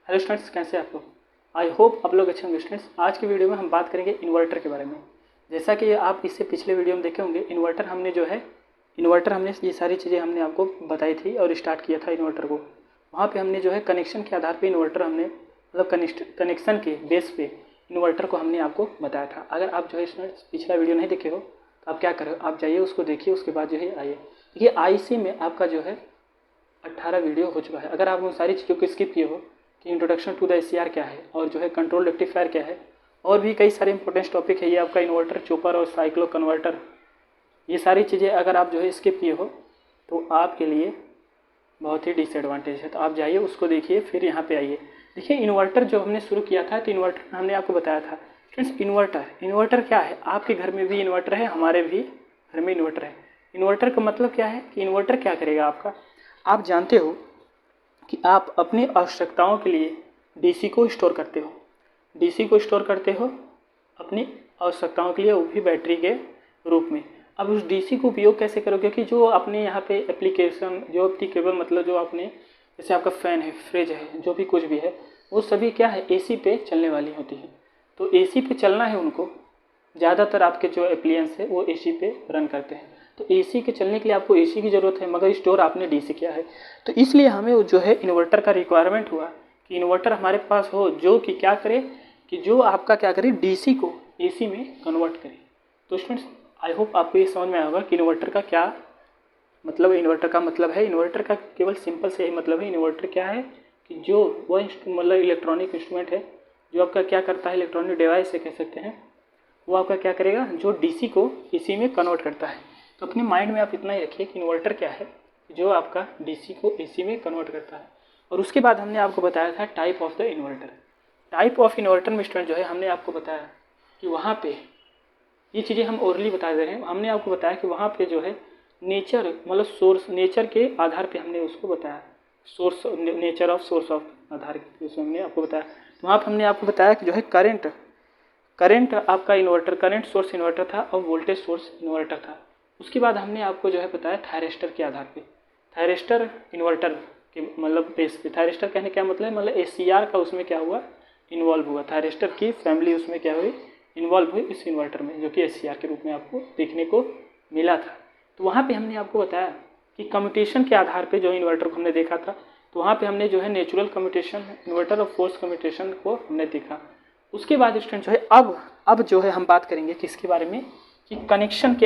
Hello students, कैसे हैं आप लोग। आई होप आप लोग अच्छे होंगे। स्टूडेंट्स, आज की वीडियो में हम बात करेंगे इन्वर्टर के बारे में। जैसा कि आप इससे पिछले वीडियो में देखे होंगे, इन्वर्टर हमने ये सारी चीज़ें हमने आपको बताई थी और स्टार्ट किया था इन्वर्टर को। वहाँ पे हमने जो है कनेक्शन के आधार पे इन्वर्टर हमने मतलब कनेक्शन के बेस पे इन्वर्टर को हमने आपको बताया था। अगर आप जो है स्टूडेंट्स पिछला वीडियो नहीं देखे हो तो आप क्या करो, आप जाइए उसको देखिए, उसके बाद जो है आइए। देखिए IC में आपका जो है 18 वीडियो हो चुका है। अगर आप उन सारी चीज़ों को स्किप किए हो कि इंट्रोडक्शन टू द SCR क्या है और जो है कंट्रोल रेक्टिफायर क्या है और भी कई सारे इंपॉर्टेंट टॉपिक है, ये आपका इन्वर्टर, चॉपर और साइक्लो कन्वर्टर, ये सारी चीज़ें अगर आप जो है स्किप किए हो तो आपके लिए बहुत ही डिसएडवांटेज है। तो आप जाइए उसको देखिए, फिर यहाँ पे आइए। देखिए इन्वर्टर जो हमने शुरू किया था तो इन्वर्टर हमने आपको बताया था फ्रेंड्स। इन्वर्टर क्या है, आपके घर में भी इन्वर्टर है, हमारे भी घर में इन्वर्टर है। इन्वर्टर का मतलब क्या है कि इन्वर्टर क्या करेगा आपका, आप जानते हो कि आप अपनी आवश्यकताओं के लिए DC को स्टोर करते हो। DC को स्टोर करते हो अपनी आवश्यकताओं के लिए, वो भी बैटरी के रूप में। अब उस DC को उपयोग कैसे करोगे कि जो अपने यहाँ पे एप्लीकेशन जो एप्लीकेबल मतलब जो आपने जैसे आपका फ़ैन है, फ्रिज है, जो भी कुछ भी है, वो सभी क्या है AC पे चलने वाली होती है। तो AC पे चलना है उनको, ज़्यादातर आपके जो एप्लियंस है वो AC पे रन करते हैं। तो AC के चलने के लिए आपको AC की ज़रूरत है, मगर स्टोर आपने DC किया है। तो इसलिए हमें जो है इन्वर्टर का रिक्वायरमेंट हुआ कि इन्वर्टर हमारे पास हो जो कि क्या करे कि जो आपका क्या करे DC को AC में कन्वर्ट करे। तो स्टूडेंट्स, आई होप आपको ये समझ में आया होगा कि इन्वर्टर का क्या मतलब है। इन्वर्टर का मतलब है, इन्वर्टर का केवल सिंपल से यही मतलब है। इन्वर्टर क्या है कि जो वह मतलब इलेक्ट्रॉनिक इंस्ट्रूमेंट है जो आपका क्या करता है, इलेक्ट्रॉनिक डिवाइस से कह सकते हैं, वो आपका क्या करेगा, जो DC को AC में कन्वर्ट करता है। तो अपने माइंड में आप इतना ही रखिए कि इन्वर्टर क्या है, जो आपका DC को AC में कन्वर्ट करता है। और उसके बाद हमने आपको बताया था type of the inverter. Type of inverter में स्टूडेंट जो है हमने आपको बताया कि वहाँ पे ये चीज़ें हम ओरली बता दे रहे हैं। हमने आपको बताया कि वहाँ पे जो है नेचर मतलब सोर्स, नेचर के आधार पे हमने उसको बताया, source nature of source of Aadhaar के उसमें हमने आपको बताया। तो वहाँ पर हमने आपको बताया कि जो है करंट आपका इन्वर्टर, करंट सोर्स इन्वर्टर था और वोल्टेज सोर्स इन्वर्टर था। उसके बाद हमने आपको जो है बताया थायरिस्टर के आधार पे, थायरिस्टर इन्वर्टर के मतलब बेस पे। थायरिस्टर कहने क्या मतलब है, मतलब SCR का उसमें क्या हुआ, इन्वॉल्व हुआ। थायरिस्टर की फैमिली उसमें क्या हुई, इन्वॉल्व हुई इस इन्वर्टर में, जो कि SCR के रूप में आपको देखने को मिला था। तो वहाँ पे हमने आपको बताया कि कम्यूटेशन के आधार पे जो इन्वर्टर को हमने देखा था, तो वहाँ पे हमने जो है नेचुरल कम्यूटेशन इन्वर्टर और फोर्स कम्यूटेशन को हमने देखा। उसके बाद स्टूडेंट जो है अब जो है हम बात करेंगे किसके बारे में कि कनेक्शन के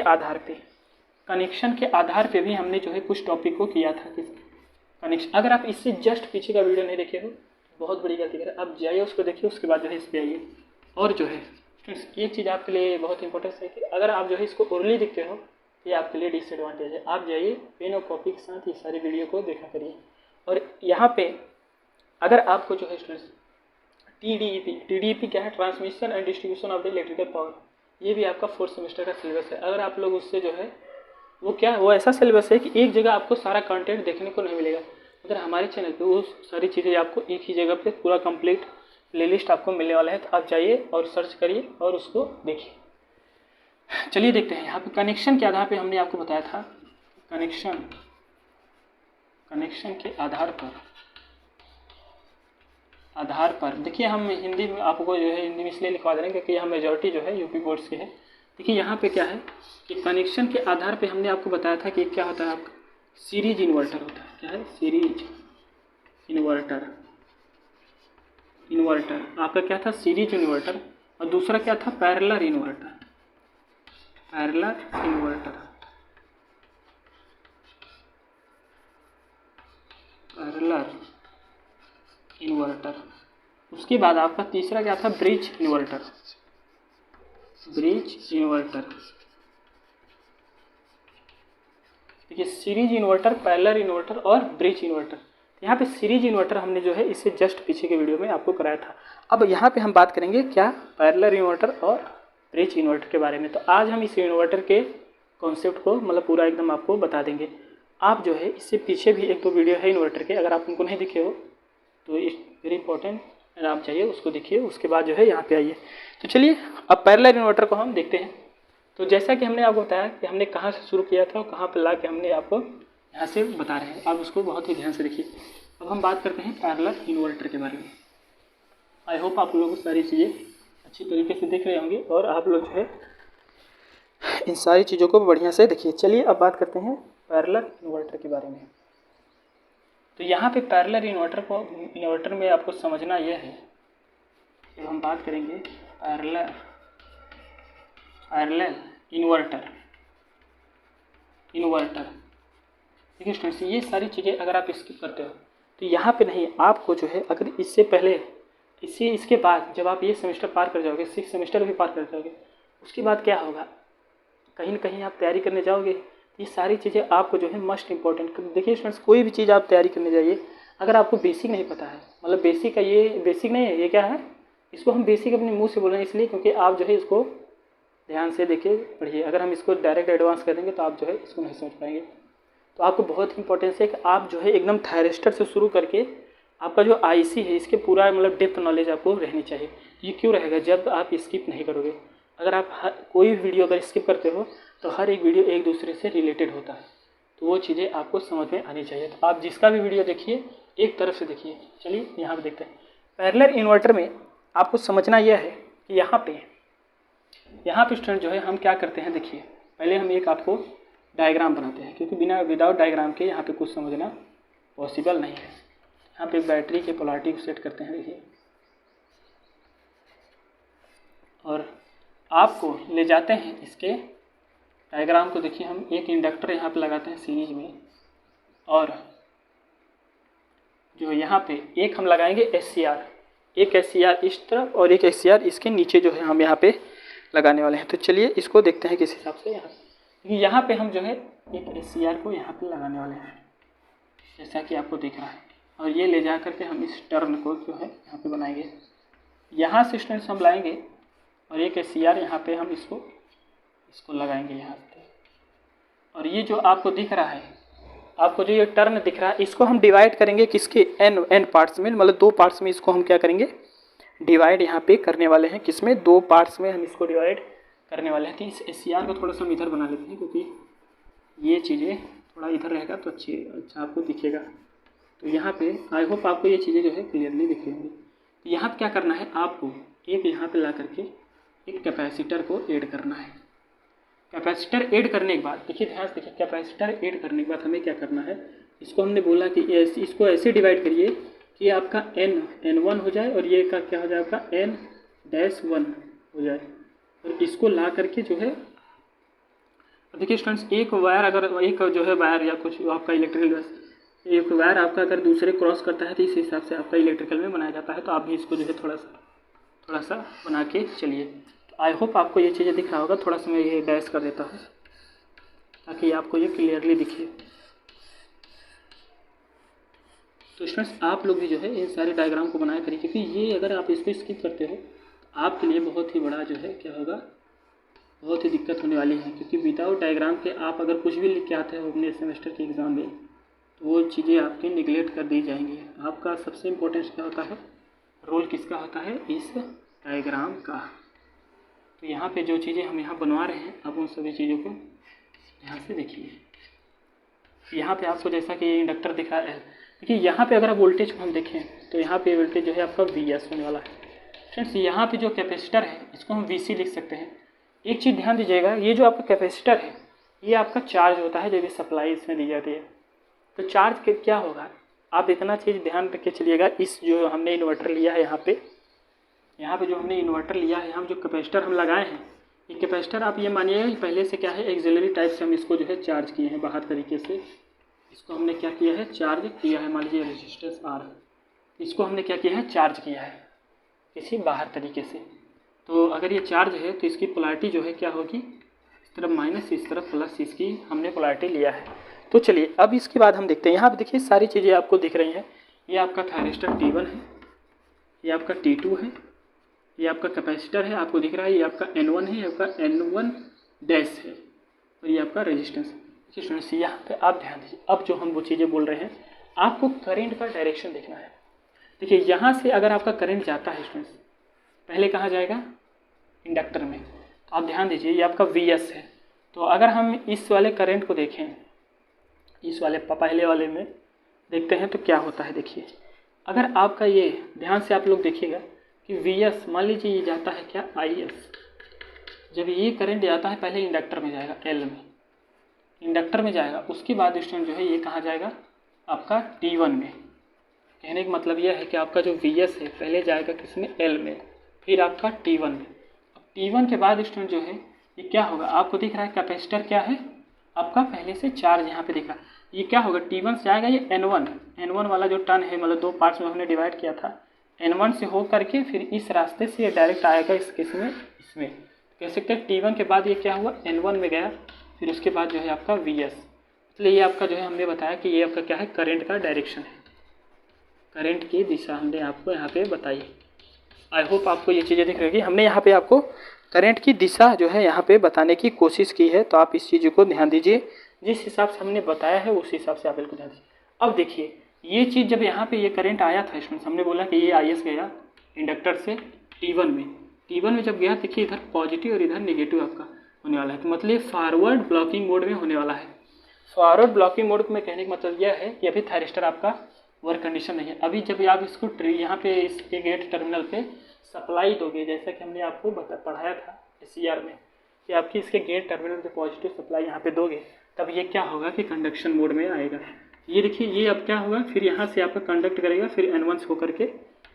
आधार पे भी हमने जो है कुछ टॉपिक को किया था कि कनेक्शन। अगर आप इससे जस्ट पीछे का वीडियो नहीं देखे हो तो बहुत बड़ी गलती करें, आप जाइए उसको देखिए, उसके बाद जो है इस पर आइए। और जो है एक चीज़ आपके लिए बहुत इंपॉर्टेंट है कि अगर आप जो है इसको ओरली दिखते हो तो ये आपके लिए डिसएडवांटेज है। आप जाइए पेन और कॉपी के साथ ये सारी वीडियो को देखा करिए। और यहाँ पे अगर आपको जो है स्टूडेंट्स TDEP क्या है, transmission and distribution of the electrical power, ये भी आपका 4th सेमेस्टर का सिलेबस है। अगर आप लोग उससे जो है वो ऐसा सिलेबस है कि एक जगह आपको सारा कंटेंट देखने को नहीं मिलेगा, मगर हमारे चैनल पे वो सारी चीज़ें आपको एक ही जगह पे पूरा कंप्लीट प्लेलिस्ट आपको मिलने वाला है। तो आप जाइए और सर्च करिए और उसको देखिए। चलिए देखते हैं यहाँ पे कनेक्शन के आधार पे हमने आपको बताया था कनेक्शन के आधार पर देखिए, हम हिंदी में आपको जो है हिंदी में इसलिए लिखवा दे रहे हैं क्योंकि यहाँ मेजॉरिटी जो है यूपी बोर्ड्स के है। देखिए यहाँ पे क्या है कि कनेक्शन के आधार पे हमने आपको बताया था कि क्या होता है आपका सीरीज इन्वर्टर होता है। क्या है, सीरीज इन्वर्टर आपका क्या था, सीरीज इन्वर्टर। और दूसरा क्या था, पैरेलल इन्वर्टर। उसके बाद आपका तीसरा क्या था, ब्रिज इन्वर्टर। देखिए सीरीज इन्वर्टर, पैरेलल इन्वर्टर और ब्रिज इन्वर्टर। यहाँ पे सीरीज इन्वर्टर हमने जो है इससे जस्ट पीछे के वीडियो में आपको कराया था। अब यहाँ पे हम बात करेंगे क्या, पैरेलल इन्वर्टर और ब्रिज इन्वर्टर के बारे में। तो आज हम इस इन्वर्टर के कॉन्सेप्ट को मतलब पूरा एकदम आपको बता देंगे। आप जो है इससे पीछे भी 1-2 वीडियो है इन्वर्टर के, अगर आप उनको नहीं दिखे हो तो वेरी इंपॉर्टेंट, आप जाइए उसको देखिए, उसके बाद जो है यहाँ पे आइए। तो चलिए अब पैरेलल इन्वर्टर को हम देखते हैं। तो जैसा कि हमने आपको बताया कि हमने कहाँ से शुरू किया था और कहाँ पर ला के हमने आपको यहाँ से बता रहे हैं, आप उसको बहुत ही ध्यान से देखिए। अब हम बात करते हैं पैरेलल इन्वर्टर के बारे में। आई होप आप लोगों को सारी चीज़ें अच्छी तरीके से दिख रहे होंगे और आप लोग जो है इन सारी चीज़ों को बढ़िया से देखिए। चलिए अब बात करते हैं पैरेलल इन्वर्टर के बारे में। तो यहाँ पे पैरेलल इन्वर्टर में आपको समझना यह है, जब हम बात करेंगे पैरेलल इन्वर्टर देखिए स्टूडेंट्स, ये सारी चीज़ें अगर आप स्किप करते हो तो यहाँ पे नहीं, आपको जो है अगर इससे पहले इसके बाद जब आप ये सेमेस्टर पार कर जाओगे, 6 सेमेस्टर भी पार कर जाओगे, उसके बाद क्या होगा, कहीं ना कहीं आप तैयारी करने जाओगे, ये सारी चीज़ें आपको जो है मस्ट इम्पॉर्टेंट। देखिए स्टूडेंट्स, कोई भी चीज़ आप तैयारी करने जाइए, अगर आपको बेसिक नहीं पता है, मतलब बेसिक का ये बेसिक नहीं है, ये क्या है, इसको हम बेसिक अपने मुंह से बोल रहे हैं इसलिए क्योंकि आप जो है इसको ध्यान से देखिए पढ़िए। अगर हम इसको डायरेक्ट एडवांस कर देंगे तो आप जो है इसको नहीं समझ पाएंगे। तो आपको बहुत इंपॉर्टेंस है कि आप जो है एकदम थायरिस्टर से शुरू करके आपका जो आईसी है इसके पूरा मतलब डेप्थ नॉलेज आपको रहनी चाहिए। ये क्यों रहेगा, जब आप स्किप नहीं करोगे, अगर आप कोई वीडियो अगर स्किप करते हो तो हर एक वीडियो एक दूसरे से रिलेटेड होता है, तो वो चीज़ें आपको समझ में आनी चाहिए। तो आप जिसका भी वीडियो देखिए एक तरफ से देखिए। चलिए यहाँ पे देखते हैं पैरेलल इन्वर्टर में आपको समझना यह है कि यहाँ पे स्टूडेंट जो है हम क्या करते हैं, देखिए पहले हम एक आपको डायग्राम बनाते हैं, क्योंकि विदाउट डायग्राम के यहाँ पे कुछ समझना पॉसिबल नहीं है। यहाँ पे बैटरी के पोलैरिटी को सेट करते हैं, देखिए, और आपको ले जाते हैं इसके डायग्राम को। देखिए हम एक इंडक्टर यहाँ पे लगाते हैं सीरीज में, और जो यहाँ पे एक हम लगाएंगे SCR, एक SCR इस तरफ और एक SCR इसके नीचे जो है हम यहाँ पे लगाने वाले हैं। तो चलिए इसको देखते हैं किस हिसाब से। यहाँ पे हम जो है एक SCR को यहाँ पे लगाने वाले हैं, जैसा कि आपको दिख रहा है, और ये ले जा करके हम इस टर्न को जो है यहाँ पे बनाएंगे। यहाँ से स्टूडेंट्स हम लाएंगे और एक SCR यहाँ पे हम इसको लगाएंगे यहाँ पे, और ये जो आपको दिख रहा है, आपको जो ये टर्न दिख रहा है, इसको हम डिवाइड करेंगे किसके, n पार्ट्स में, मतलब 2 पार्ट्स में इसको हम क्या करेंगे, डिवाइड यहाँ पे करने वाले हैं। किसमें, 2 पार्ट्स में हम इसको डिवाइड करने वाले हैं। तो इस SCR को थोड़ा सा हम इधर बना लेते हैं, क्योंकि ये चीज़ें थोड़ा इधर रहेगा तो अच्छा आपको दिखेगा। तो यहाँ पे आई होप आपको ये चीज़ें जो है क्लियरली दिख रही होंगी। तो यहाँ पे क्या करना है, आपको एक यहाँ पे ला करके एक कैपेसिटर को ऐड करना है। कैपेसिटर ऐड करने के बाद देखिए ध्यान से देखिए, कैपेसिटर ऐड करने के बाद हमें क्या करना है, इसको हमने बोला कि इसको ऐसे डिवाइड करिए कि आपका n1 हो जाए और ये का क्या हो जाए, आपका n-1 हो जाए। और इसको ला करके जो है, देखिए स्टूडेंट्स, एक वायर अगर एक जो है वायर या कुछ आपका इलेक्ट्रिकल, एक वायर आपका अगर दूसरे क्रॉस करता है तो इस हिसाब से आपका इलेक्ट्रिकल में बनाया जाता है। तो आप भी इसको जो है थोड़ा सा बना के चलिए। तो आई होप आपको ये चीज़ें दिख रहा होगा। थोड़ा सा मैं ये डैश कर देता हूँ ताकि आपको ये क्लियरली दिखे। तो स्टूडेंट्स, आप लोग भी जो है इन सारे डायग्राम को बनाया करिए, क्योंकि ये अगर आप इसको स्किप करते हो तो आपके लिए बहुत ही बड़ा जो है क्या होगा, बहुत ही दिक्कत होने वाली है। क्योंकि विदाउट डायग्राम के आप अगर कुछ भी लिख के आते हो अपने सेमेस्टर के एग्ज़ाम में, तो वो चीज़ें आपकी निगलेक्ट कर दी जाएंगी। आपका सबसे इम्पोर्टेंट क्या होता है, रोल किसका होता है, इस डायग्राम का। तो यहाँ पे जो चीज़ें हम यहाँ बनवा रहे हैं, आप उन सभी चीज़ों को ध्यान से देखिए। यहाँ पे आपको जैसा कि इंडक्टर दिख रहा है, देखिए यहाँ पे अगर आप वोल्टेज को हम देखें तो यहाँ पे वोल्टेज जो है आपका VS होने वाला है। फ्रेंड्स, यहाँ पे जो कैपेसिटर है इसको हम VC लिख सकते हैं। एक चीज़ ध्यान दीजिएगा, ये जो आपका कैपेसिटर है ये आपका चार्ज होता है जब ये सप्लाई इसमें दी जाती है। तो चार्ज के क्या होगा, आप इतना चीज़ ध्यान रख के चलिएगा। इस जो हमने इन्वर्टर लिया है यहाँ पे जो हमने इन्वर्टर लिया है, हम जो कैपेसिटर हम लगाए हैं, ये कैपेसिटर आप ये मानिएगा पहले से क्या है, एक्सिलरी टाइप से हम इसको जो है चार्ज किए हैं बाहर तरीके से। इसको हमने क्या किया है, चार्ज किया है। मान लीजिए रेजिस्टेंस R, इसको हमने क्या किया है, चार्ज किया है किसी बाहर तरीके से। तो अगर ये चार्ज है तो इसकी पोलैरिटी जो है क्या होगी, इस तरफ माइनस, इस तरफ प्लस, इसकी हमने पोलैरिटी लिया है। तो चलिए अब इसके बाद हम देखते हैं। यहाँ पे देखिए सारी चीज़ें आपको दिख रही हैं। ये आपका थायरिस्टर T1 है, ये आपका T2 है, ये आपका कैपेसिटर है आपको दिख रहा है, ये आपका N1 है, ये आपका N1 डैश है, और ये आपका रेजिस्टेंस। स्टूडेंट्स, यहाँ पे आप ध्यान दीजिए। अब जो हम वो चीज़ें बोल रहे हैं, आपको करंट का डायरेक्शन देखना है। देखिए यहाँ से अगर आपका करंट जाता है स्टूडेंट्स, पहले कहाँ जाएगा, इंडक्टर में। तो आप ध्यान दीजिए ये आपका VS है। तो अगर हम इस वाले करंट को देखें, इस वाले पहले वाले में देखते हैं तो क्या होता है। देखिए अगर आपका ये ध्यान से आप लोग देखिएगा कि Vs मान लीजिए ये जाता है क्या Is, जब ये करंट जाता है पहले इंडक्टर में जाएगा L में, इंडक्टर में जाएगा, उसके बाद स्टूडेंट जो है ये कहाँ जाएगा आपका T1 में। कहने का मतलब यह है कि आपका जो Vs है पहले जाएगा किसमें L में, फिर आपका T1 में। अब T1 के बाद स्टूडेंट जो है ये क्या होगा, आपको दिख रहा है कैपेसिटर क्या है आपका पहले से चार्ज यहाँ पे दिख रहा है, ये क्या होगा T1 से आएगा ये N1 वाला जो टर्न है, मतलब दो पार्ट्स में हमने डिवाइड किया था, N1 से हो करके फिर इस रास्ते से ये डायरेक्ट आएगा इस केस में इसमें। कह सकते हैं T1 के बाद ये क्या हुआ N1 में गया, फिर उसके बाद जो है आपका Vs। इसलिए ये आपका जो है हमने बताया कि ये आपका क्या है करंट का डायरेक्शन है, करंट की दिशा हमने आपको यहाँ पे बताई। आई होप आपको ये चीज़ें दिख रही होगी। हमने यहाँ पे आपको करंट की दिशा जो है यहाँ पे बताने की कोशिश की है, तो आप इस चीज़ को ध्यान दीजिए, जिस हिसाब से हमने बताया है उस हिसाब से आप बिल्कुल ध्यान दीजिए। अब देखिए ये चीज़ जब यहाँ पे ये करंट आया था इसमें, हमने बोला कि ये Is गया इंडक्टर से T1 में, T1 में जब गया देखिए इधर पॉजिटिव और इधर नेगेटिव आपका होने वाला है, तो मतलब फॉरवर्ड ब्लॉकिंग मोड में होने वाला है। फॉरवर्ड ब्लॉकिंग मोड में कहने का मतलब यह है कि अभी थायरिस्टर आपका वर्क कंडीशन नहीं है। अभी जब आप इसको यहाँ पे इसके गेट टर्मिनल पे सप्लाई दोगे, जैसा कि हमने आपको पढ़ाया था SCR में कि आपकी इसके गेट टर्मिनल पे पॉजिटिव सप्लाई यहाँ पे दोगे, तब ये क्या होगा कि कंडक्शन मोड में आएगा। ये देखिए ये अब क्या होगा, फिर यहाँ से आपका कंडक्ट करेगा, फिर N1 से होकर के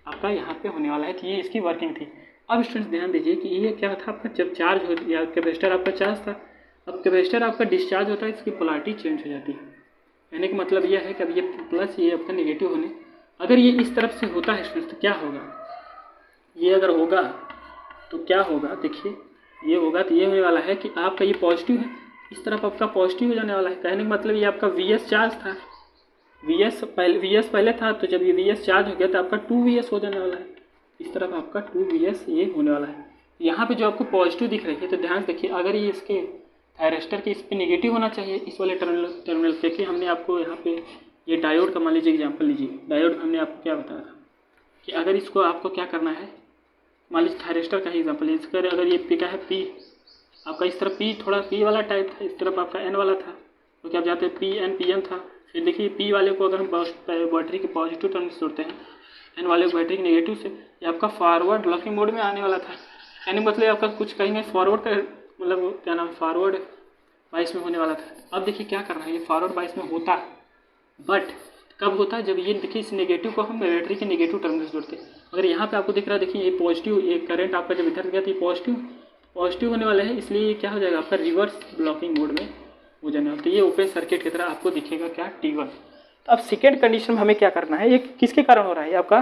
आपका यहाँ पे होने वाला है। तो ये इसकी वर्किंग थी। अब स्टूडेंट्स ध्यान दीजिए कि ये क्या था आपका, जब चार्ज हो या कैपेसिटर आपका चार्ज था, अब कैपेसिटर आपका डिस्चार्ज होता है, इसकी पोलैरिटी चेंज हो जाती है। कहने का मतलब यह है कि अब ये प्लस ये आपका नेगेटिव होने, अगर ये इस तरफ से होता है स्टूडेंट्स तो क्या होगा, ये अगर होगा तो क्या होगा, देखिए ये होगा तो ये होने वाला है कि आपका ये पॉजिटिव है, इस तरफ आपका पॉजिटिव हो जाने वाला है। कहने का मतलब ये आपका Vs चार्ज था, Vs पहले था, तो जब ये Vs चार्ज हो गया तो आपका 2Vs हो जाने वाला है, इस तरफ आपका 2Vs ये होने वाला है। यहाँ पे जो आपको पॉजिटिव दिख रही है, तो ध्यान देखिए अगर ये इसके थायरिस्टर के इस पर नेगेटिव होना चाहिए इस वाले टर्मिनल पे, कि हमने आपको यहाँ पे ये डायोड का मान लीजिए एग्जाम्पल लीजिए, डायोड हमने आपको क्या बताया था कि अगर इसको आपको क्या करना है, मान लीजिए थायरिस्टर का ही एग्जाम्पल, इसका अगर ये पी का है P आपका, इस तरफ P थोड़ा P वाला टाइप था, इस तरफ आपका N वाला था, तो क्या आप जाते हैं PN PM था। फिर देखिए P वाले को अगर हम बैटरी के पॉजिटिव टर्मिनल से जोड़ते हैं, N वाले को बैटरी के नेगेटिव से, ये आपका फॉरवर्ड ब्लॉकिंग मोड में आने वाला था। यानी मतलब आपका कुछ कहीं में फॉरवर्ड का मतलब क्या नाम है फॉरवर्ड बाइस में होने वाला था। अब देखिए क्या करना है, ये फॉरवर्ड बाइस में होता है, बट कब होता है, जब ये देखिए इस नेगेटिव को हम बैटरी के नेगेटिव टर्मिनल से जोड़ते हैं। अगर यहाँ पे आपको दिख रहा है देखिए ये पॉजिटिव, ये करंट आपका जब इधर गया तो ये पॉजिटिव होने वाला है, इसलिए ये क्या हो जाएगा आपका रिवर्स ब्लॉकिंग मोड में हो जाने वाला। तो ये ओपन सर्किट की तरह आपको दिखेगा क्या T1। तो अब सेकेंड कंडीशन में हमें क्या करना है, ये किसके कारण हो रहा है, आपका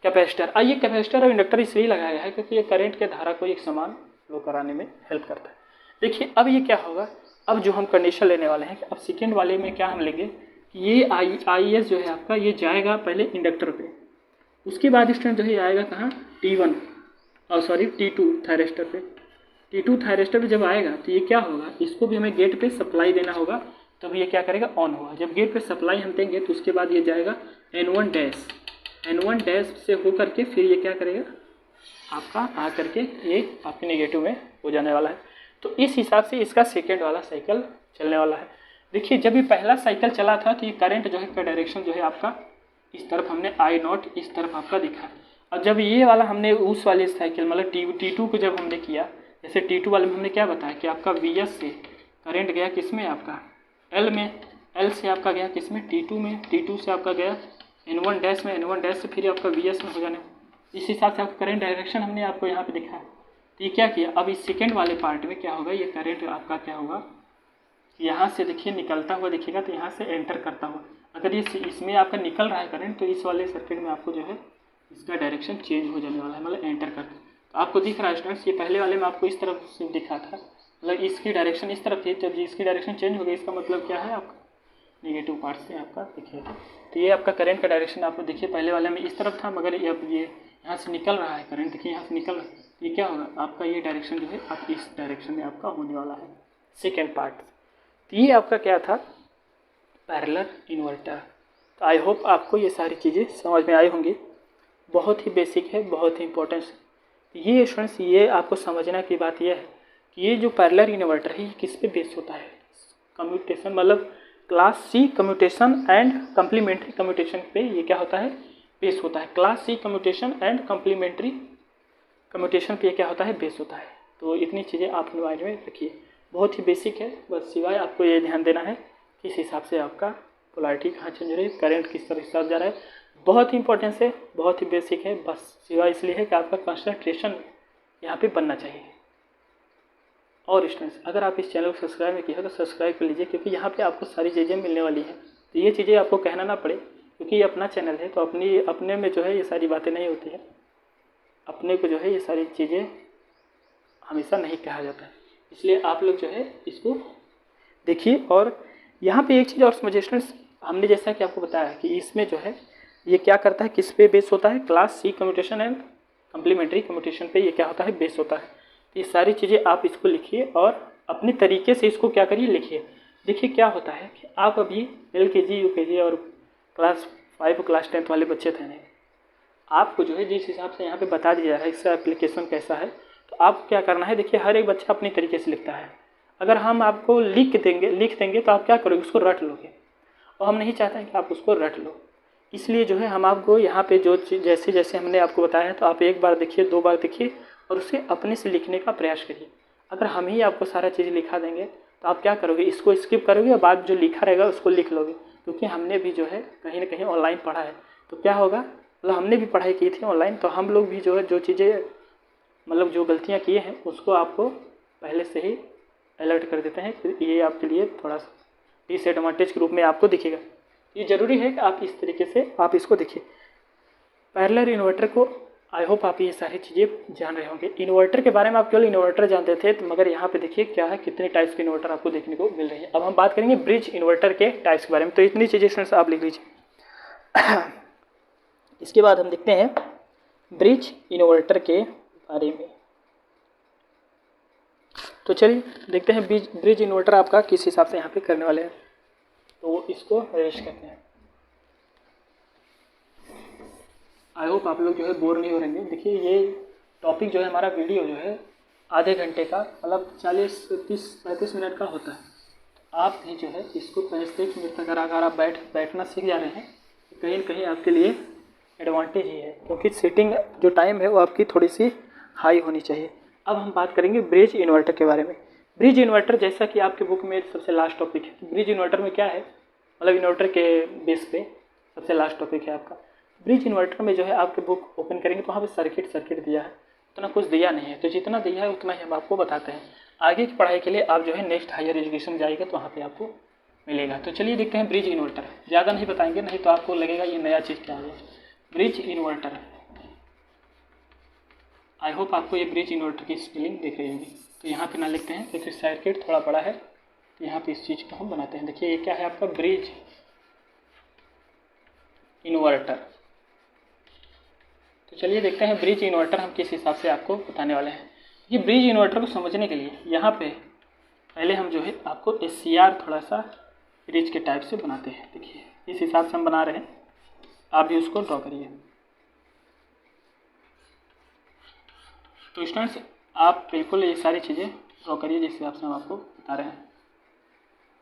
कैपेसिटर। ये कैपेसिटर और इंडक्टर इसलिए लगाया गया है क्योंकि ये करंट के धारा को एक समान फ्लो कराने में हेल्प करता है। देखिए अब ये क्या होगा, अब जो हम कंडीशन लेने वाले हैं, अब सेकेंड वाले में क्या हम लेंगे कि ये Is जो है आपका ये जाएगा पहले इंडक्टर पे, उसके बाद स्टूडेंट जो है आएगा कहाँ T1 और सॉरी T2 थायरिस्टर पे। T2 थायरिस्टर पे जब आएगा तो ये क्या होगा, इसको भी हमें गेट पे सप्लाई देना होगा, तब ये क्या करेगा ऑन होगा। जब गेट पे सप्लाई हम देंगे तो उसके बाद ये जाएगा N1 डैश से हो करके फिर ये क्या करेगा आपका आ करके ये आपके नेगेटिव में हो जाने वाला है। तो इस हिसाब से इसका सेकेंड वाला साइकिल चलने वाला है। देखिए जब ये पहला साइकिल चला था तो ये करंट जो है का डायरेक्शन जो है आपका इस तरफ हमने I0 इस तरफ आपका दिखा, और जब ये वाला हमने उस वाले साइकिल मतलब T2 को जब हमने किया, जैसे T2 वाले में हमने क्या बताया कि आपका Vs से करंट गया किस में आपका L में, L से आपका गया किस में T2 में, T2 से आपका गया N1 डैश में, N1 डैश से फिर आपका Vs में हो जाने। इस हिसाब से आपका करंट डायरेक्शन हमने आपको यहाँ पे दिखा। तो ये क्या किया, अब इस सेकेंड वाले पार्ट में क्या होगा, ये करंट आपका क्या होगा यहाँ से देखिए निकलता हुआ दिखेगा, तो यहाँ से एंटर करता हुआ, अगर ये इसमें आपका निकल रहा है करंट तो इस वाले सर्किट में आपको जो है इसका डायरेक्शन चेंज हो जाने वाला है, मतलब एंटर कर। तो आपको दिख रहा है स्टूडेंट्स, ये पहले वाले में आपको इस तरफ से दिखा था, मतलब इसकी डायरेक्शन इस तरफ थी, जब इसकी डायरेक्शन चेंज हो गई इसका मतलब क्या है आपका नेगेटिव पार्ट से आपका दिखेगा। तो ये आपका करंट का डायरेक्शन आपको देखिए पहले वाले में इस तरफ था, मगर ये अब ये यहाँ से निकल रहा है करंट, देखिए यहाँ से निकल रहा है, ये क्या होगा आपका ये डायरेक्शन जो है आप इस डायरेक्शन में आपका होने वाला है सेकेंड पार्ट। तो ये आपका क्या था पैरेलल इन्वर्टर। तो आई होप आपको ये सारी चीज़ें समझ में आई होंगी, बहुत ही बेसिक है, बहुत ही इंपॉर्टेंट है। ये स्टूडेंट्स ये आपको समझना की बात यह है कि ये जो पैरेलल इन्वर्टर है ये किस पे बेस होता है, कम्यूटेशन मतलब class C commutation and complementary commutation पे ये क्या होता है बेस होता है। Class C commutation and complementary commutation पे क्या होता है, बेस होता है। तो इतनी चीज़ें आप अपने माइंड में रखिए, बहुत ही बेसिक है। बस सिवाय आपको ये ध्यान देना है किस हिसाब से आपका पोलैरिटी कहाँ चेंज हो रही है, करंट किस तरह से जा रहा है। बहुत ही इंपॉर्टेंस है, बहुत ही बेसिक है। बस सिवाय इसलिए है कि आपका कंसंट्रेशन यहाँ पे बनना चाहिए। और स्टूडेंट्स, अगर आप इस चैनल को सब्सक्राइब नहीं किया है तो सब्सक्राइब कर लीजिए, क्योंकि यहाँ पे आपको सारी चीज़ें मिलने वाली हैं। तो ये चीज़ें आपको कहना ना पड़े, क्योंकि ये अपना चैनल है, तो अपने में जो है ये सारी बातें नहीं होती है। अपने को जो है ये सारी चीज़ें हमेशा नहीं कहा जाता है, इसलिए आप लोग जो है इसको देखिए। और यहाँ पे एक चीज़ और समझिए स्टूडेंट्स, हमने जैसा कि आपको बताया कि इसमें जो है ये क्या करता है, किस पे बेस होता है, class C commutation and complementary commutation पे ये क्या होता है, बेस होता है। तो ये सारी चीज़ें आप इसको लिखिए और अपने तरीके से इसको क्या करिए, लिखिए। देखिए क्या होता है कि आप अभी LKG UKG और क्लास 5 क्लास 10 वाले बच्चे थे नहीं, आपको जो है जिस हिसाब से यहाँ पे बता दिया है इसका एप्लीकेशन कैसा है, तो आप क्या करना है, देखिए हर एक बच्चा अपनी तरीके से लिखता है। अगर हम आपको लिख देंगे तो आप क्या करोगे, उसको रट लोगे, और हम नहीं चाहते हैं कि आप उसको रट लो। इसलिए जो है हम आपको यहाँ पे जो चीज़ जैसे जैसे हमने आपको बताया है, तो आप एक बार देखिए, 2 बार देखिए और उसे अपने से लिखने का प्रयास करिए। अगर हम ही आपको सारा चीज़ लिखा देंगे तो आप क्या करोगे, इसको स्किप करोगे और बाद जो लिखा रहेगा उसको लिख लोगे। क्योंकि हमने भी जो है कहीं ना कहीं ऑनलाइन पढ़ा है, तो क्या होगा, मतलब हमने भी पढ़ाई की थी ऑनलाइन, तो हम लोग भी जो है जो चीज़ें मतलब जो गलतियाँ किए हैं उसको आपको पहले से ही अलर्ट कर देते हैं कि ये आपके लिए थोड़ा सा डिसएडवांटेज के रूप में आपको दिखेगा। ये ज़रूरी है कि आप इस तरीके से आप इसको देखिए। पैरेलल इन्वर्टर को आई होप आप ये सारी चीज़ें जान रहे होंगे। इन्वर्टर के बारे में आप केवल इन्वर्टर जानते थे, तो मगर यहाँ पे देखिए क्या है, कितने टाइप्स के इन्वर्टर आपको देखने को मिल रही है। अब हम बात करेंगे ब्रिज इन्वर्टर के टाइप्स के बारे में, तो इतनी चीज़ें स्टूडेंट्स आप लिख लीजिए। इसके बाद हम देखते हैं ब्रिज इन्वर्टर के बारे में। तो चलिए देखते हैं ब्रिज इन्वर्टर आपका किस हिसाब से यहाँ पे करने वाले हैं। तो इसको रजिस्टर करते हैं। आई होप आप लोग जो है बोर नहीं हो रहेंगे। देखिए ये टॉपिक जो है हमारा वीडियो जो है आधे घंटे का, मतलब 40-30-35 मिनट का होता है। आप भी जो है इसको 35 मिनट तक अगर आप बैठना सीख जा रहे हैं, तो कहीं ना कहीं आपके लिए एडवांटेज ही है, क्योंकि सेटिंग जो टाइम है वो आपकी थोड़ी सी हाई होनी चाहिए। अब हम बात करेंगे ब्रिज इन्वर्टर के बारे में। ब्रिज इन्वर्टर जैसा कि आपके बुक में सबसे लास्ट टॉपिक है। ब्रिज इन्वर्टर में क्या है, मतलब इन्वर्टर के बेस पे सबसे लास्ट टॉपिक है आपका। ब्रिज इन्वर्टर में जो है आपके बुक ओपन करेंगे तो वहाँ पे सर्किट दिया है, उतना कुछ दिया नहीं है। तो जितना दिया है उतना ही हम आपको बताते हैं। आगे की पढ़ाई के लिए आप जो है नेक्स्ट हायर एजुकेशन जाएगा तो वहाँ पे आपको मिलेगा। तो चलिए देखते हैं ब्रिज इन्वर्टर। ज़्यादा नहीं बताएंगे, नहीं तो आपको लगेगा ये नया चीज़ क्या है। ब्रिज इन्वर्टर, आई होप आपको ये ब्रिज इन्वर्टर की स्पेलिंग दिख रही होगी। तो यहाँ पे ना लिखते हैं, क्योंकि सर्किट थोड़ा बड़ा है, तो यहाँ पे इस चीज़ को हम बनाते हैं। देखिए ये क्या है आपका ब्रिज इन्वर्टर। तो चलिए देखते हैं ब्रिज इन्वर्टर हम किस हिसाब से आपको बताने वाले हैं। ये ब्रिज इन्वर्टर को समझने के लिए यहाँ पे पहले हम जो है आपको SCR थोड़ा सा ब्रिज के टाइप से बनाते हैं। देखिए इस हिसाब से हम बना रहे हैं, आप भी उसको ड्रॉ करिए। तो स्टूडेंट्स आप बिल्कुल ये सारी चीज़ें ड्रॉ करिए जिस हिसाब से हम आपको बता रहे हैं।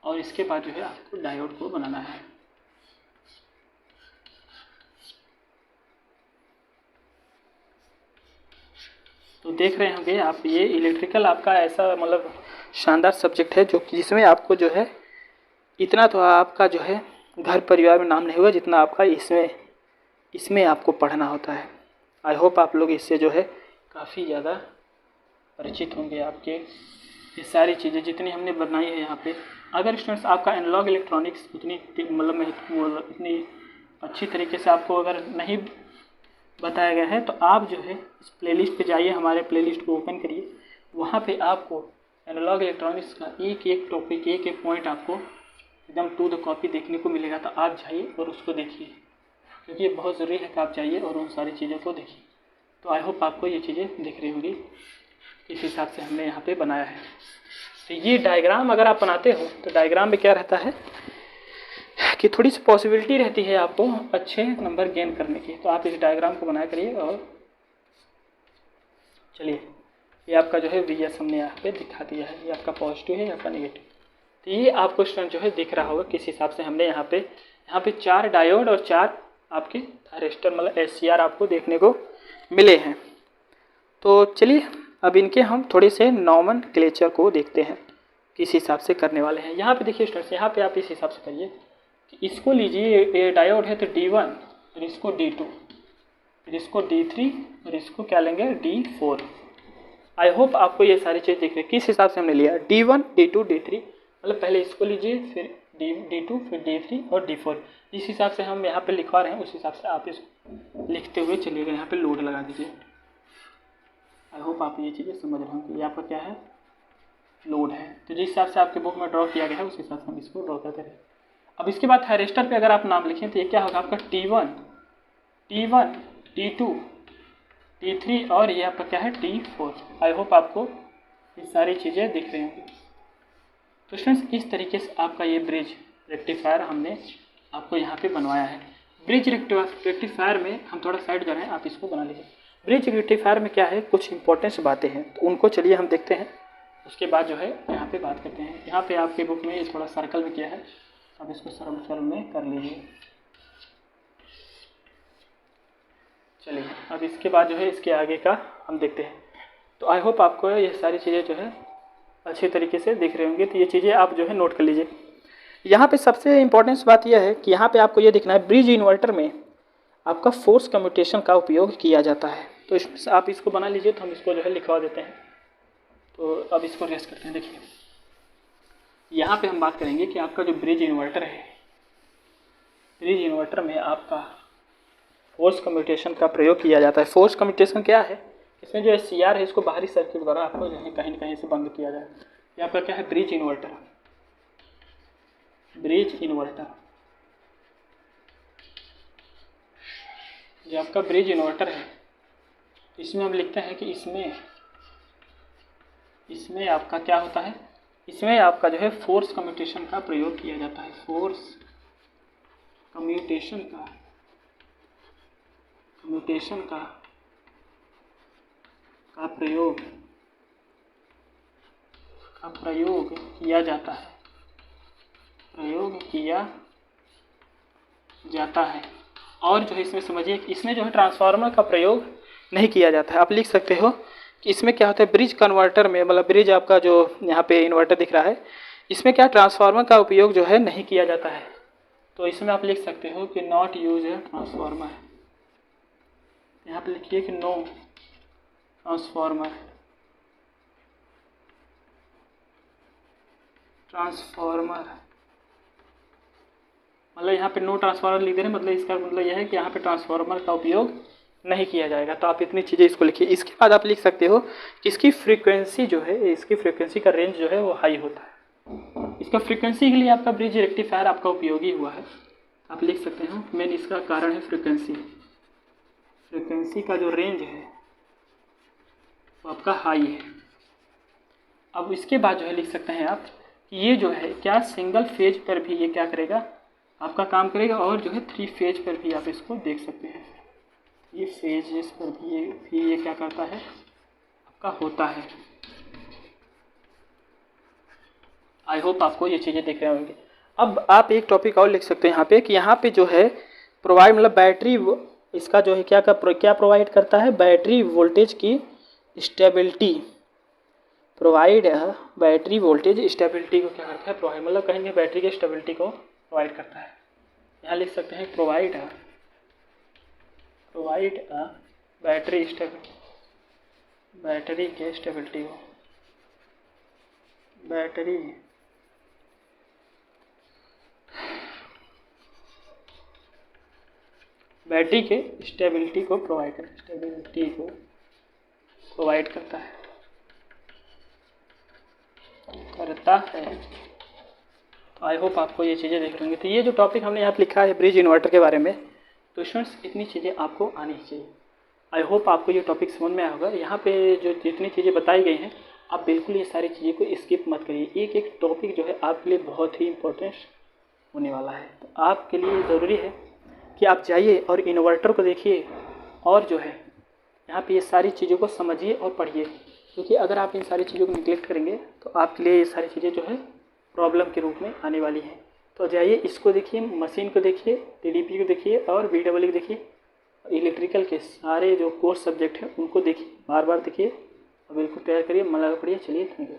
और इसके बाद जो है आपको डायोड को बनाना है। तो देख रहे होंगे आप, ये इलेक्ट्रिकल आपका ऐसा मतलब शानदार सब्जेक्ट है जो जिसमें आपको जो है इतना तो आपका जो है घर परिवार में नाम नहीं होगा जितना आपका इसमें आपको पढ़ना होता है। आई होप आप लोग इससे जो है काफ़ी ज़्यादा परिचित होंगे। आपके ये सारी चीज़ें जितनी हमने बनाई है यहाँ पे, अगर स्टूडेंट्स आपका एनालॉग इलेक्ट्रॉनिक्स उतनी मतलब इतनी अच्छी तरीके से आपको अगर नहीं बताया गया है, तो आप जो है इस प्लेलिस्ट पे जाइए, हमारे प्लेलिस्ट को ओपन करिए। वहाँ पे आपको एनालॉग इलेक्ट्रॉनिक्स का एक एक टॉपिक, एक एक पॉइंट आपको एकदम टू द कॉपी देखने को मिलेगा। तो आप जाइए और उसको देखिए, क्योंकि ये बहुत ज़रूरी है कि आप जाइए और उन सारी चीज़ों को देखिए। तो आई होप आपको ये चीज़ें दिख रही होंगी, इस हिसाब से हमने यहाँ पे बनाया है। तो ये डायग्राम अगर आप बनाते हो तो डायग्राम में क्या रहता है कि थोड़ी सी पॉसिबिलिटी रहती है आपको अच्छे नंबर गेन करने की। तो आप इस डायग्राम को बनाया करिए। और चलिए ये आपका जो है VS हमने यहाँ पे दिखा दिया है, ये आपका पॉजिटिव है, आपका नेगेटिव। तो ये आपको स्टूडेंट जो है दिख रहा होगा किस हिसाब से हमने यहाँ पे 4 डायोड और 4 आपके थायरिस्टर मतलब SCR आपको देखने को मिले हैं। तो चलिए अब इनके हम थोड़े से नॉमेनक्लेचर को देखते हैं किस हिसाब से करने वाले हैं। यहाँ पे देखिए स्टूडेंट्स, यहाँ पे आप इस हिसाब से करिए कि इसको लीजिए, ये डायोड है तो D1 और इसको D2, फिर इसको D3 और इसको क्या लेंगे D4। आई होप आपको ये सारी चीज़ दिख रही है किस हिसाब से हमने लिया, D1 D2 D3, मतलब पहले इसको लीजिए फिर D2 फिर D3 और D4। जिस हिसाब से हम यहाँ पे लिखवा रहे हैं उस हिसाब से आप इसको लिखते हुए चलिएगा। यहाँ पे लोड लगा दीजिए। आई होप आप ये चीज़ें समझ रहे होंगे। ये आपका क्या है, लोड है। तो जिस हिसाब से आपके बुक में ड्रॉ किया गया है उस हिसाब से हम इसको ड्रॉ करते रहे। अब इसके बाद थायरिस्टर पे अगर आप नाम लिखें तो ये क्या होगा आपका T1 T2 T3 और ये आपका क्या है T4। आई होप आपको ये सारी चीज़ें दिख रही होंगी। तो स्टूडेंट्स इस तरीके से आपका ये ब्रिज रेक्टिफायर हमने आपको यहाँ पे बनवाया है। ब्रिज रेक्टिफायर में हम थोड़ा साइड जा रहे हैं, आप इसको बना लीजिए। ब्रिज रेक्टिफायर में क्या है, कुछ इंपॉर्टेंट बातें हैं तो उनको चलिए हम देखते हैं, उसके बाद जो है यहाँ पे बात करते हैं। यहाँ पे आपके बुक में थोड़ा सर्कल में किया है, अब इसको सर्कल में कर लीजिए। चलिए अब इसके बाद जो है इसके आगे का हम देखते हैं। तो आई होप आपको ये सारी चीज़ें जो है अच्छी तरीके से दिख रहे होंगे। तो ये चीज़ें आप जो है नोट कर लीजिए। यहाँ पे सबसे इम्पोर्टेंट बात यह है कि यहाँ पे आपको ये दिखना है, ब्रिज इन्वर्टर में आपका फोर्स कम्यूटेशन का उपयोग किया जाता है। तो इसमें आप इसको बना लीजिए, तो हम इसको जो है लिखवा देते हैं। तो अब इसको रेस्ट करते हैं। देखिए यहाँ पे हम बात करेंगे कि आपका जो ब्रिज इन्वर्टर है, ब्रिज इन्वर्टर में आपका फोर्स कम्यूटेशन का प्रयोग किया जाता है। फोर्स कम्यूटेशन क्या है, इसमें जो SCR है इसको बाहरी सर्किट द्वारा आपको जो है कहीं न कहीं से बंद किया जाए। ये आपका क्या है, ब्रिज इन्वर्टर। ब्रिज इन्वर्टर, ये आपका ब्रिज इन्वर्टर है। इसमें हम लिखते हैं कि इसमें आपका क्या होता है, इसमें आपका जो है फोर्स कम्यूटेशन का प्रयोग किया जाता है। फोर्स कम्यूटेशन का प्रयोग किया जाता है, और जो है इसमें समझिए कि इसमें जो है ट्रांसफार्मर का प्रयोग नहीं किया जाता है। आप लिख सकते हो कि इसमें क्या होता है, ब्रिज कन्वर्टर में, मतलब ब्रिज आपका जो यहाँ पे इन्वर्टर दिख रहा है, इसमें क्या ट्रांसफार्मर का उपयोग जो है नहीं किया जाता है। तो इसमें आप लिख सकते हो कि नॉट यूज ए ट्रांसफार्मर। यहाँ पे लिखिए कि नो ट्रांसफार्मर मतलब यहाँ पे नो ट्रांसफार्मर लिख दे रहे हैं, मतलब इसका मतलब यह है कि यहाँ पे ट्रांसफार्मर का उपयोग नहीं किया जाएगा। तो आप इतनी चीज़ें इसको लिखिए। इसके बाद आप लिख सकते हो कि इसकी फ्रीक्वेंसी जो है, इसकी फ्रीक्वेंसी का रेंज जो है वो हाई होता है। इसका फ्रीक्वेंसी के लिए आपका ब्रिज रेक्टिफायर आपका उपयोगी हुआ है। आप लिख सकते हैं मेन इसका कारण है फ्रीक्वेंसी का जो रेंज है वो आपका हाई है। अब इसके बाद जो है लिख सकते हैं आप कि ये जो है क्या सिंगल फेज पर भी ये क्या करेगा, आपका काम करेगा, और जो है 3 फेज पर भी आप इसको देख सकते हैं। ये फेजेस पर भी ये क्या करता है, आपका होता है। आई होप आपको ये चीज़ें दिख रहे होंगे। अब आप एक टॉपिक और लिख सकते हैं यहाँ पे कि यहाँ पे जो है प्रोवाइड, मतलब बैटरी इसका जो है क्या प्रोवाइड करता है, बैटरी वोल्टेज की stability. Provide battery voltage stability को क्या करता है, प्रोवाइड, मतलब कहेंगे बैटरी की स्टेबिलिटी को प्रोवाइड करता है। यहाँ लिख सकते हैं प्रोवाइड बैटरी के स्टेबिलिटी को, बैटरी के स्टेबिलिटी को प्रोवाइड करता है। तो आई होप आपको ये चीज़ें देख लेंगे। तो ये जो टॉपिक हमने यहाँ पे लिखा है ब्रिज इन्वर्टर के बारे में, तो स्टूडेंट्स इतनी चीज़ें आपको आनी चाहिए। आई होप आपको ये टॉपिक समझ में आया होगा। यहाँ पे जो जितनी चीज़ें बताई गई हैं, आप बिल्कुल ये सारी चीज़ें को स्किप मत करिए। एक एक टॉपिक जो है आपके लिए बहुत ही इम्पोर्टेंट होने वाला है। तो आपके लिए ज़रूरी है कि आप जाइए और इन्वर्टर को देखिए, और जो है यहाँ पे ये सारी चीज़ों को समझिए और पढ़िए, क्योंकि अगर आप इन सारी चीज़ों को निगलेक्ट करेंगे तो आपके लिए ये सारी चीज़ें जो है प्रॉब्लम के रूप में आने वाली हैं। तो जाइए इसको देखिए, मशीन को देखिए, टीडीपी को देखिए और बीडब्ल्यू को देखिए, इलेक्ट्रिकल के सारे जो कोर्स सब्जेक्ट हैं उनको देखिए, बार बार देखिए और बिल्कुल तैयार करिए, मन लगा पड़िए। चलिए थैंक यू।